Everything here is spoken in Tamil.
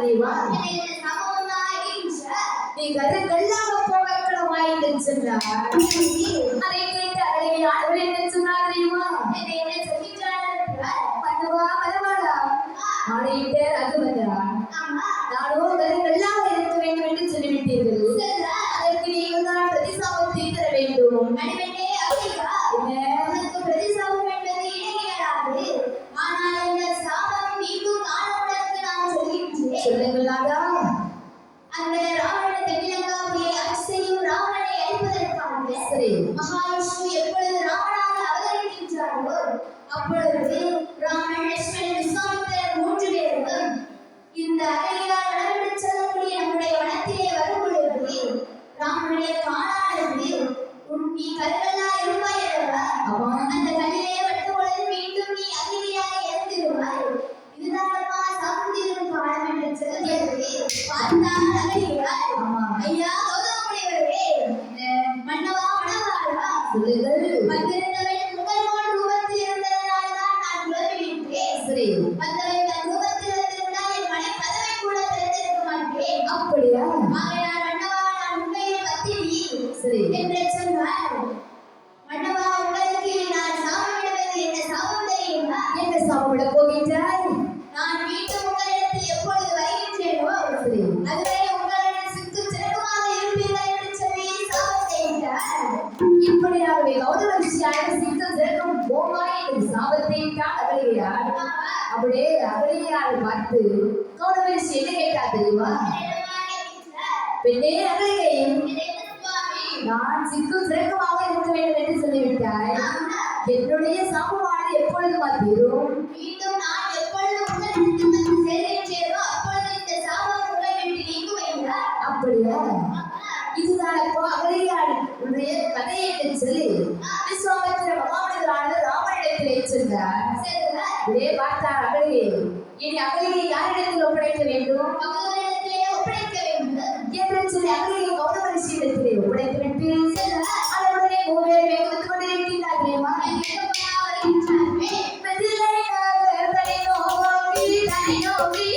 தெரியுமா? நீ கருங்கல்லாக போகக்கூடமாய் என்று சொன்னார். அதை கேட்டு அவள் என்ன சொன்னா தெரியுமா? மன்னவா மனவாளா ஆணையிட்ட ரகுவதா நானோ கருங்கல்லாக இருக்க வேண்டும் என்று சொல்லிவிட்டீர்கள். அதற்கு நீங்கள் தான் பிரதிசாபத்தை தர வேண்டும். பிரதிசாபம் என்பது இடையேறாது. ஆனால் இந்த சாபம் மீண்டும் காணப்படுவதற்கு நான் சொல்கின்றேன். சொல்லுங்களாதா. அந்த ராவண தென்னிலங்காவை அரசையும் ராவணனை அழிப்பதற்காக சரி மகாவிஷ்ணு எப்பொழுது ராவணாக அவதரிக்கின்றாரோ அப்பொழுது ராமன் லட்சுமணன் விஸ்வாமித்திரர் 3 பேரும் இந்த அகலியால் நடந்து செல்லக்கூடிய நம்முடைய வனத்திலே வரும் பொழுது ராமனுடைய காணானது நீ கருங்கல்லா இருப்பாய் அல்லவா? அந்த கல்லிலே வட்டும் பொழுது மீண்டும் நீ அகலியாக இறந்துடுவாய். இதுதான் சாகுந்திரும் காலம் என்று சொல்லுகிறது. பார்த்தால் அகலியார் ஐயா கௌதமமுனிவரே மன்னவா மணவாளா சொல்லுங்கள். வந்திருந்தவன் முகல்வான் ரூபத்தில் இருந்ததனால் தான் நான் குழம்பிவிட்டேன். சரி வந்தவன் தன் ரூபத்தில் வந்திருந்தால் என் மனை கதவை கூட திறந்திருக்க மாட்டேன். அப்படியா? ஆகையால் மன்னவா நான் உண்மையை பத்தினி சரி என்று சொன்னார். மன்னவா உங்களுக்கு நான் சாப்பிடுவது என்ன சாபம் தெரியுமா? என்ன சாப்பிட போகின்றாய்? நான் மீண்டும் உங்களிடத்தில் எப்பொழுது வருகின்றேனோ அதுவரை உங்களிடம் சித்து சிறப்பாக இருப்பீர்கள் என்று சொல்லி சாபம் செய்தார். இப்படியாகவே கௌதமரிஷியார் சித்து சிறக்கும் போவாய் என்று சாபத்தை இட்டார் அகலியார். அப்படியே அகலியாரை பார்த்து கௌதமரிஷி என்ன கேட்டார் தெரியுமா? பெண்ணே அகலியையும் நான் சிக்கும் சிறக்கமாக இருக்க வேண்டும் என்று சொல்லிவிட்டாய். என்னுடைய சாபமானது எப்பொழுது தீரும்? மீண்டும் நான் எப்பொழுது உங்களிடத்தில் வந்து சேர்கின்றேனோ அப்பொழுது இந்த சாபம் உங்களை விட்டு நீங்குவேன். அப்படியா? இதுதான் அப்போ அகலியாருடைய கதையை என்று சொல்லி விஸ்வாமித்திர மகாமுனிவரான ராமனிடத்திலே சென்றார். இதே பார்த்தார் அகலியை. இனி அகலியை யாரிடத்தில் ஒப்படைக்க வேண்டும்? பகவானிடத்திலே ஒப்படைக்க வேண்டும் என்று சொல்லி அகலியை கௌதமரிஷியிடத்திலே ஒப்படைத்துவிட்டு அதனுடனே 3 பேர் வெகுத்து கொண்டிருக்கிறார்கள். தனி நோக்கி